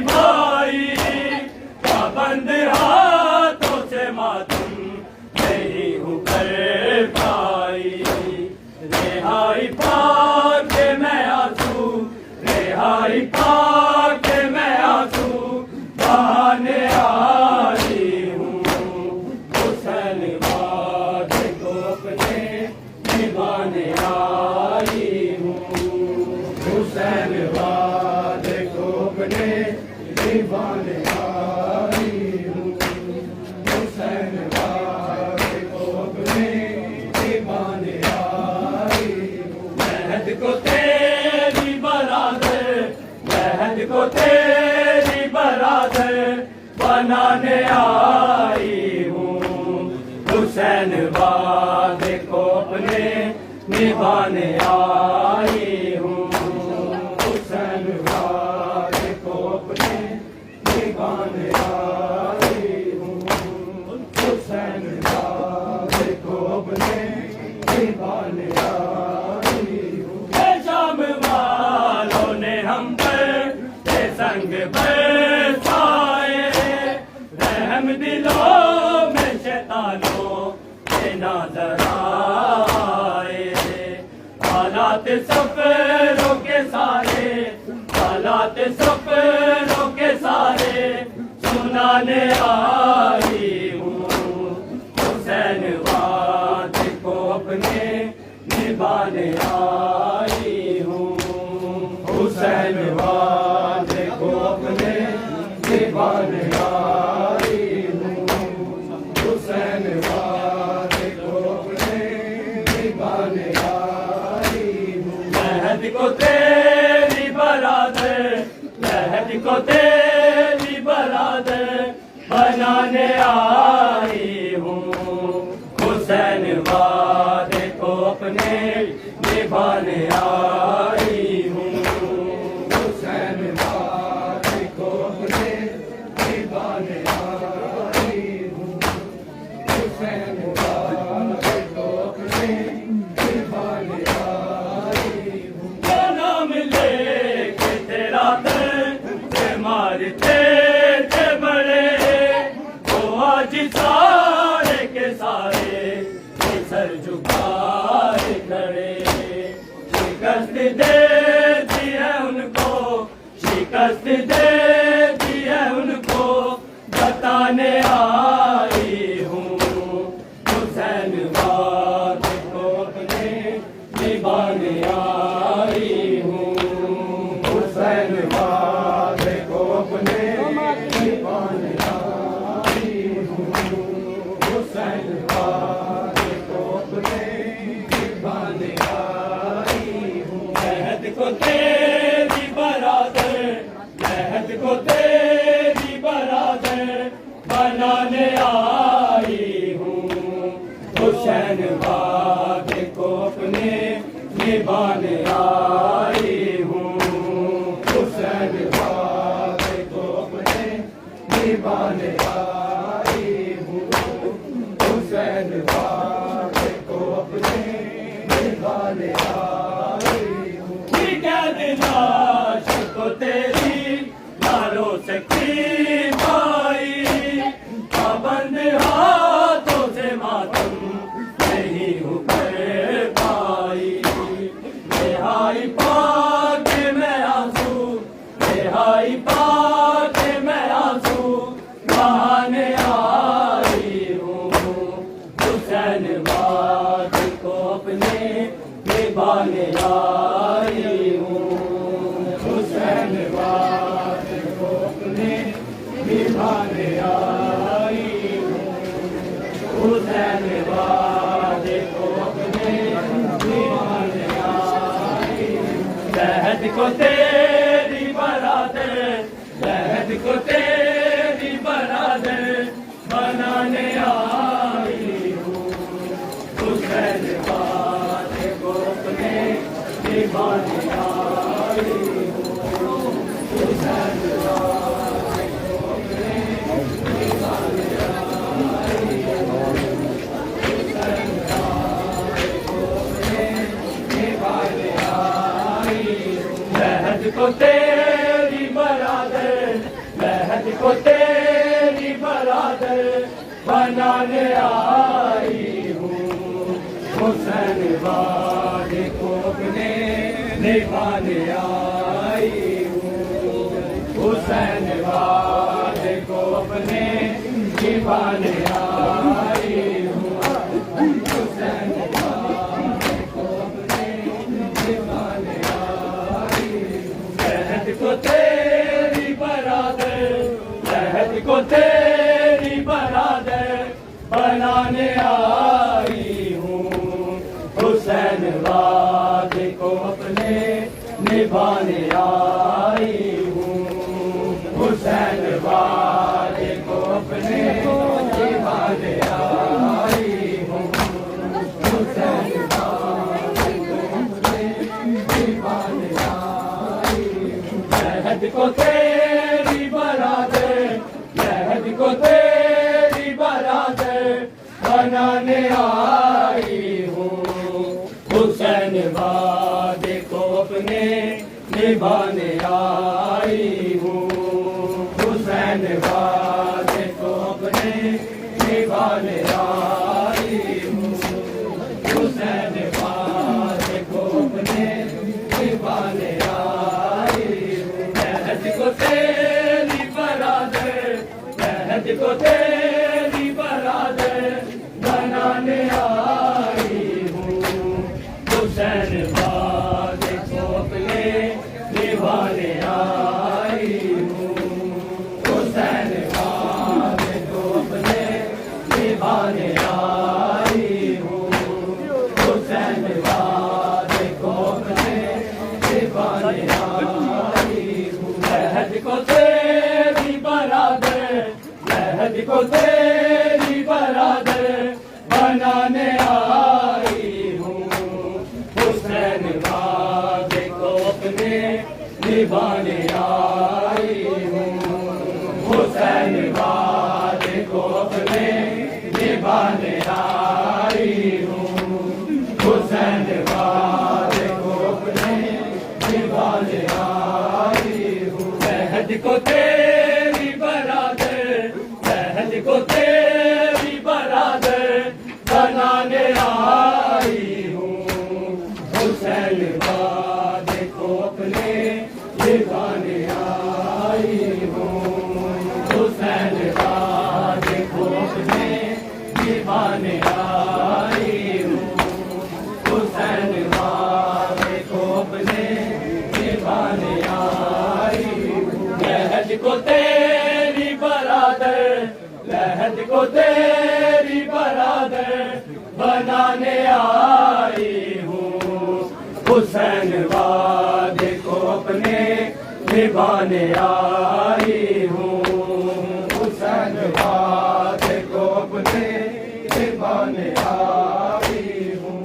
भाई, पाबंद हाथों से मातम नहीं हूँ कर पाई। रिहाई पाके मैं आंसू, रिहाई पाके मैं आंसू बहाने आई हूँ। हुसैन वादे को अपने निभाने आई हूँ। हुसैन वादे को अपने निभाने आई हूँ। हुसैन वादे को अपने निभाने आई हूँ। महद को तेरी बरादर, महद को तेरी बरादर बनाने आई हूँ। हुसैन वादे को अपने निभाने आई हूँ। हुसैन वादे को अपने निभाने आई हूँ। हुसैन वादे को अपने निभाने आई हूँ। शाम वालों ने हम पर संग बरसाए, रहम दिलों में शैतानों के नजर आए। हालात सफरों के सारे, हालात सफरों के सारे सुनाने आई हूँ। हुसैन वादे को अपने निभाने आई हूँ। हुसैन वादे को अपने निभाने आई हूँ। हुसैन वादे को अपने निभाने आई हूँ। महद को तेरी बरादर, महद को तेरी बरादर बनाने आई हूँ। हुसैन वादे को अपने निभाने आई हूँ। हुसैन वादे को अपने निभाने आई हूँ। हुसैन वादे को अपने निभाने आई हूँ। क्या नाम लेके तेरा दर्द मारते थे बड़े, वो आज सारे के सारे सर झुकाए खड़े। शिकस्त दे दी है उनको, शिकस्त दे दी है उनको बताने आई हूँ। हुसैन वादे को अपने निभाने आई हूँ। हुसैन वादे को अपने निभाने आई हूँ। हुसैन वादे को अपने निभाने आई हूँ। महद को तेरी बरादर, महद को तेरी बरादर बनाने आई हूँ। हुसैन वादे को अपने निभाने आई हूँ। हुसैन वादे को अपने निभाने आई हूँ। हुसैन वादे को अपने निभाने आई हूँ। लाश को तेरी मारो सकती भाई, पाबंद हाथों से मातम नहीं हूँ कर पाई। रिहाई पाके मैं आंसू, रिहाई पाके मैं आंसू बहाने आई हूँ। हुसैन वादे को अपने निभाने आई हूँ। हुसैन वादे को अपने निभाने आई हूँ। हुसैन वादे को अपने निभाने आई हूँ। महद को तेरी बरादर, महद को तेरी बरादर बनाने आई हूँ। हुसैन वादे को अपने निभाने आई हूँ। हुसैन वादे को अपने निभाने आई हूँ। हुसैन वादे को अपने निभाने आई हूँ। महद को तेरी बरादर को तेरी बरादर बनाने आई हूँ, हुसैन वादे को अपने निभाने आई हूँ, हुसैन वादे को अपने निभाने आई हूँ, हुसैन वादे को अपने निभाने आई हूँ। लहद को तेरी बरादर, लहद को तेरी बरादर बनाने आई हूँ, हुसैन वादे को अपने निभाने आई हूँ, हुसैन वादे को अपने निभाने आई हूँ, हुसैन वादे को अपने निभाने आई हूँ। लहद को तेरी बरादर, लहद को तेरी बरादर बनाने आई हूँ, हुसैन वादे को अपने निभाने आई हूँ, हुसैन वादे को अपने निभाने आई हूँ, हुसैन वादे को अपने निभाने आई हूँ। लहद को तेरी बरादर, लहद को तेरी बरादर बनाने आई हूँ, हुसैन वादे को अपने निभाने आई हूँ, हुसैन वादे को अपने निभाने आई हूँ, हुसैन वादे को अपने निभाने आई हूँ। लहद को तेरी बरादर, लहद को तेरी बरादर बनाने आई हूँ, हुसैन वादे को अपने निभाने आई हूँ, हुसैन वादे को अपने निभाने आई हूँ, हुसैन वादे को अपने निभाने आई हूँ। लहद को तेरी बरादर, लहद को तेरी बरादर बनाने आई हूँ, हुसैन वादे को अपने निभाने आई हूँ, हुसैन वादे को अपने निभाने आई हूँ, हुसैन वादे को अपने निभाने आई हूँ। लहद को तेरी बरादर, लहद को तेरी बरादर बनाने आई हूँ, हुसैन वादे को अपने निभाने आई हूँ, हुसैन वादे को अपने निभाने आई हूँ,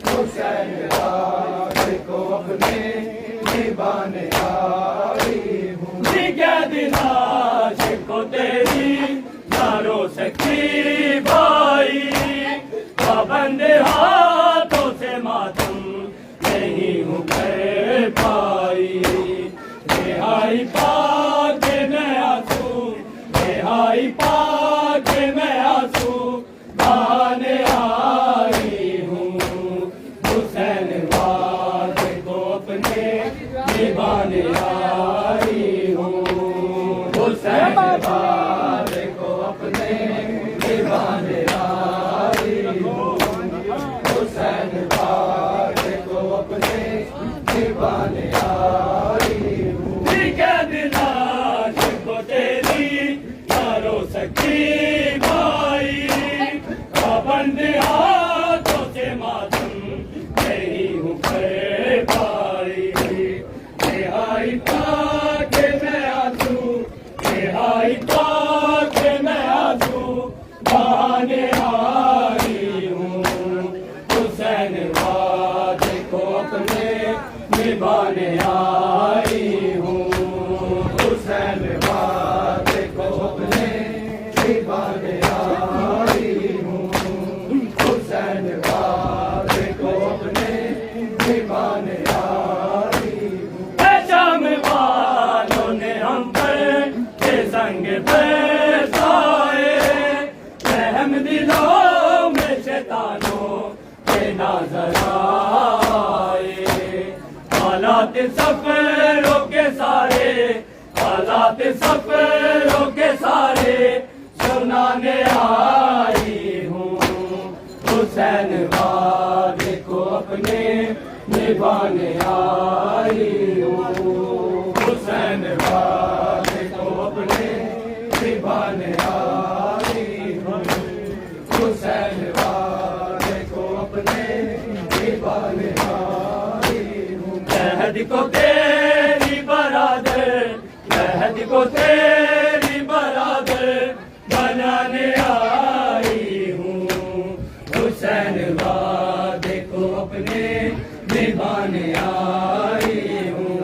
हुसैन वादे को अपने निभाने आई हूँ। दिलाश को तेरी मारो सकी भाई, पाबंद हाथों से मातम नहीं हूँ कर पाई, रिहाई पाके मैं आंसू, रिहाई पाके मैं आंसू बहाने आई हूँ, हुसैन वादे को अपने निभाने आई हूँ, हुसैन वादे को अपने निभाने आई हूँ, हुसैन वादे को अपने निभाने आई हूँ। दिलाश को तेरी मारो सकी भाई, पाबंद हाथों से मातम नहीं हूँ कर पाई, रिहाई पाके मैं आंसू, रिहाई पाके मैं आंसू बहाने आई हूँ, हुसैन वादे को अपने निभाने आई हूँ, हुसैन वादे को अपने निभाने आई हूँ, हुसैन वादे को अपने निभाने आई हूँ। शाम वालों ने हम पर सफरों के सारे, हालात सफरों के सारे सुनाने आई हूँ। हुसैन वादे को अपने निभाने आई हूँ। हुसैन वादे को अपने निभाने आई हूँ। हुसैन वादे को अपने निभाने आई हूँ। अहद को तेरी बरादर, अहद को तेरी बरादर बनाने आई हूँ। हुसैन वादे को अपने निभाने आई हूँ।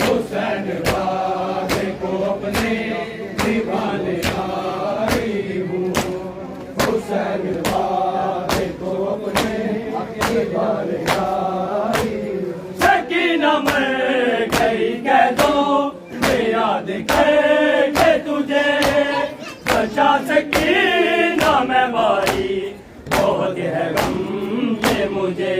हुसैन वादे को अपने निभाने आई हूँ। हुसैन वादे को अपने निभाने आई हूँ। सकीना मर गई कह दो, मैं याद करके तुझे, बचा सकीना मैं भाई, बहुत है गम ये मुझे।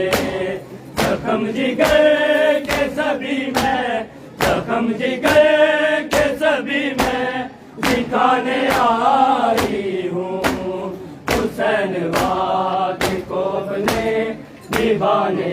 जख्म जिगर के सभी में, जख्म जिगर के सभी में दिखाने आई हूँ। हुसैन वादे को अपने निभाने